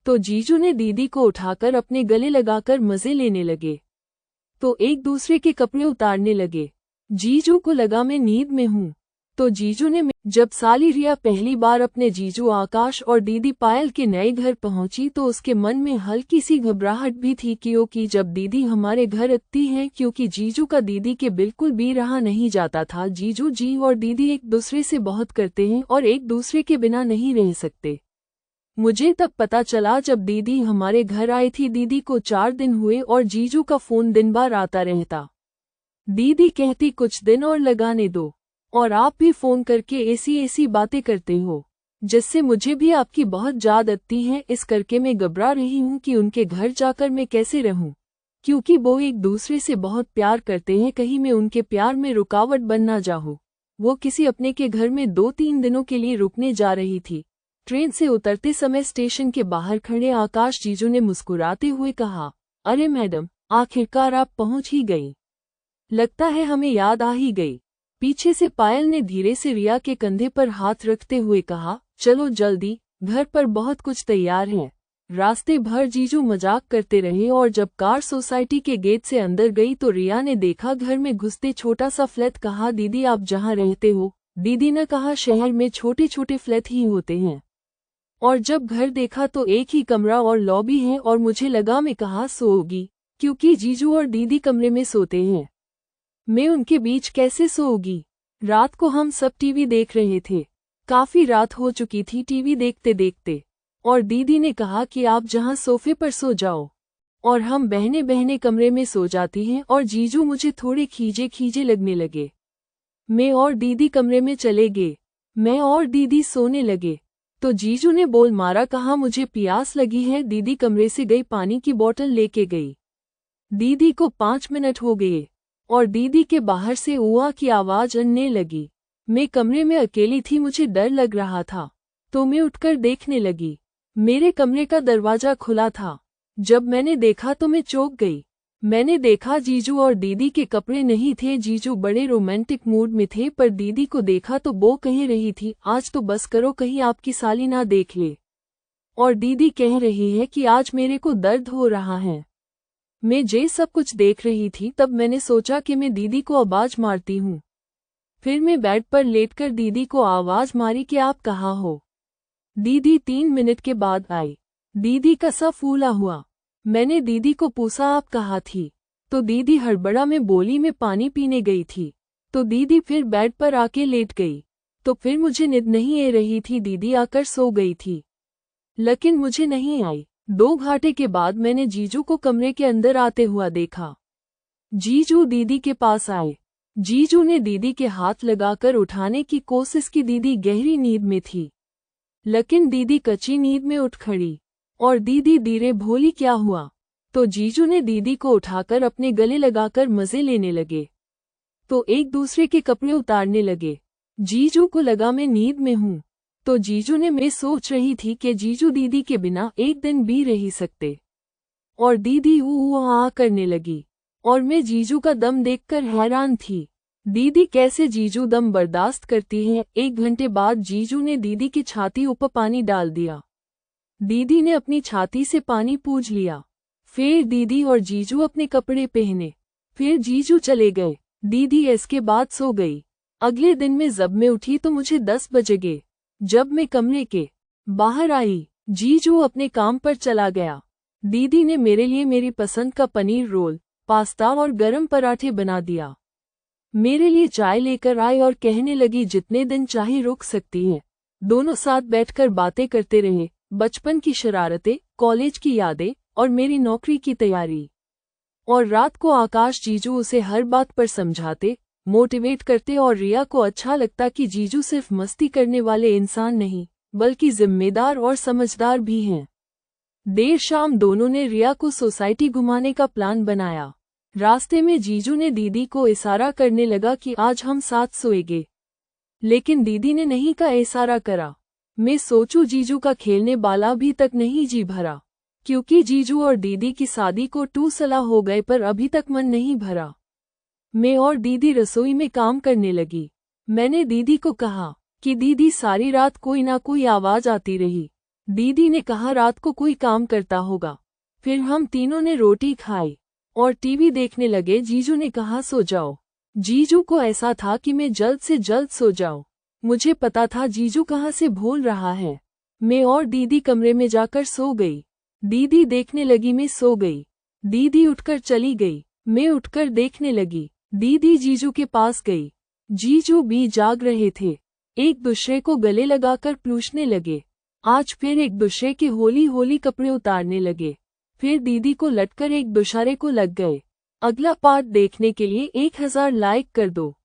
तो जीजू ने दीदी को उठाकर अपने गले लगाकर मजे लेने लगे। तो एक दूसरे के कपड़े उतारने लगे। जीजू को लगा मैं नींद में हूँ। तो जीजू ने जब साली रिया पहली बार अपने जीजू आकाश और दीदी पायल के नए घर पहुंची तो उसके मन में हल्की सी घबराहट भी थी क्योंकि जब दीदी हमारे घर आती है, क्योंकि जीजू का दीदी के बिल्कुल भी रहा नहीं जाता था। जीजू जी और दीदी एक दूसरे से बहुत करते हैं और एक दूसरे के बिना नहीं रह सकते। मुझे तब पता चला जब दीदी हमारे घर आई थी। दीदी को 4 दिन हुए और जीजू का फोन दिन भर आता रहता। दीदी कहती कुछ दिन और लगाने दो, और आप भी फोन करके ऐसी बातें करते हो जिससे मुझे भी आपकी बहुत याद आती है। इस करके मैं घबरा रही हूँ कि उनके घर जाकर मैं कैसे रहूँ, क्योंकि वो एक दूसरे से बहुत प्यार करते हैं। कहीं मैं उनके प्यार में रुकावट बन ना जाऊँ। वो किसी अपने के घर में 2-3 दिनों के लिए रुकने जा रही थी। ट्रेन से उतरते समय स्टेशन के बाहर खड़े आकाश जीजू ने मुस्कुराते हुए कहा, अरे मैडम, आखिरकार आप पहुंच ही गई। लगता है हमें याद आ ही गई। पीछे से पायल ने धीरे से रिया के कंधे पर हाथ रखते हुए कहा, चलो जल्दी, घर पर बहुत कुछ तैयार है। रास्ते भर जीजू मजाक करते रहे और जब कार सोसाइटी के गेट से अंदर गई तो रिया ने देखा घर में घुसते छोटा सा फ्लैट। कहा, दीदी आप जहाँ रहते हो? दीदी ने कहा, शहर में छोटे छोटे फ्लैट ही होते हैं। और जब घर देखा तो एक ही कमरा और लॉबी है और मुझे लगा मैं कहाँ सोऊंगी, क्योंकि जीजू और दीदी कमरे में सोते हैं। मैं उनके बीच कैसे सोऊंगी? रात को हम सब टीवी देख रहे थे। काफी रात हो चुकी थी टीवी देखते देखते, और दीदी ने कहा कि आप जहां सोफे पर सो जाओ और हम बहने बहने कमरे में सो जाती हैं। और जीजू मुझे थोड़े खींचे खींचे लगने लगे। मैं और दीदी कमरे में चले गए। मैं और दीदी सोने लगे तो जीजू ने बोल मारा, कहा मुझे प्यास लगी है। दीदी कमरे से गई, पानी की बोतल लेके गई। दीदी को 5 मिनट हो गए और दीदी के बाहर से उआ की आवाज आने लगी। मैं कमरे में अकेली थी, मुझे डर लग रहा था तो मैं उठकर देखने लगी। मेरे कमरे का दरवाजा खुला था। जब मैंने देखा तो मैं चौंक गई। मैंने देखा जीजू और दीदी के कपड़े नहीं थे। जीजू बड़े रोमांटिक मूड में थे, पर दीदी को देखा तो वो कह रही थी, आज तो बस करो, कहीं आपकी साली ना देख ले। और दीदी कह रही है कि आज मेरे को दर्द हो रहा है। मैं जे सब कुछ देख रही थी तब मैंने सोचा कि मैं दीदी को आवाज मारती हूँ। फिर मैं बेड पर लेटकर दीदी को आवाज मारी कि आप कहाँ हो। दीदी 3 मिनट के बाद आई। दीदी का सा फूला हुआ। मैंने दीदी को पूछा, आप कहाँ थी? तो दीदी हड़बड़ा में बोली, मैं पानी पीने गई थी। तो दीदी फिर बेड पर आके लेट गई। तो फिर मुझे नींद नहीं आ रही थी, दीदी आकर सो गई थी, लेकिन मुझे नहीं आई। 2 घंटे के बाद मैंने जीजू को कमरे के अंदर आते हुआ देखा। जीजू दीदी के पास आए। जीजू ने दीदी के हाथ लगाकर उठाने की कोशिश की। दीदी गहरी नींद में थी, लेकिन दीदी कच्ची नींद में उठ खड़ी और दीदी धीरे बोली, क्या हुआ? तो जीजू ने दीदी को उठाकर अपने गले लगाकर मजे लेने लगे। तो एक दूसरे के कपड़े उतारने लगे। जीजू को लगा मैं नींद में हूँ। तो जीजू ने, मैं सोच रही थी कि जीजू दीदी के बिना एक दिन भी रह सकते। और दीदी ऊ आ करने लगी और मैं जीजू का दम देखकर हैरान थी। दीदी कैसे जीजू दम बर्दाश्त करती है। 1 घंटे बाद जीजू ने दीदी की छाती ऊपर पानी डाल दिया। दीदी ने अपनी छाती से पानी पूंछ लिया। फिर दीदी और जीजू अपने कपड़े पहने। फिर जीजू चले गए। दीदी इसके बाद सो गई। अगले दिन में जब मैं उठी तो मुझे 10 बज गए। जब मैं कमरे के बाहर आई, जीजू अपने काम पर चला गया। दीदी ने मेरे लिए मेरी पसंद का पनीर रोल, पास्ता और गरम पराठे बना दिया। मेरे लिए चाय लेकर आई और कहने लगी, जितने दिन चाहे रुक सकती हैं। दोनों साथ बैठकर बातें करते रहे, बचपन की शरारतें, कॉलेज की यादें और मेरी नौकरी की तैयारी। और रात को आकाश जीजू उसे हर बात पर समझाते, मोटिवेट करते और रिया को अच्छा लगता कि जीजू सिर्फ मस्ती करने वाले इंसान नहीं बल्कि जिम्मेदार और समझदार भी हैं। देर शाम दोनों ने रिया को सोसाइटी घुमाने का प्लान बनाया। रास्ते में जीजू ने दीदी को इशारा करने लगा कि आज हम साथ सोएंगे, लेकिन दीदी ने नहीं का इशारा करा। मैं सोचूं जीजू का खेलने वाला अभी तक नहीं जी भरा, क्योंकि जीजू और दीदी की शादी को 2 साल हो गए पर अभी तक मन नहीं भरा। मैं और दीदी रसोई में काम करने लगी। मैंने दीदी को कहा कि दीदी सारी रात कोई ना कोई आवाज आती रही। दीदी ने कहा रात को कोई काम करता होगा। फिर हम तीनों ने रोटी खाई और टीवी देखने लगे। जीजू ने कहा सो जाओ। जीजू को ऐसा था कि मैं जल्द से जल्द सो जाऊं। मुझे पता था जीजू कहाँ से बोल रहा है। मैं और दीदी कमरे में जाकर सो गई। दीदी देखने लगी, मैं सो गई। दीदी उठकर चली गई। मैं उठकर देखने लगी। दीदी जीजू के पास गई। जीजू भी जाग रहे थे। एक दूसरे को गले लगाकर पूछने लगे। आज फिर एक दूसरे के होली होली कपड़े उतारने लगे। फिर दीदी को लटकर एक दूसरे को लग गए। अगला पार्ट देखने के लिए 1000 लाइक कर दो।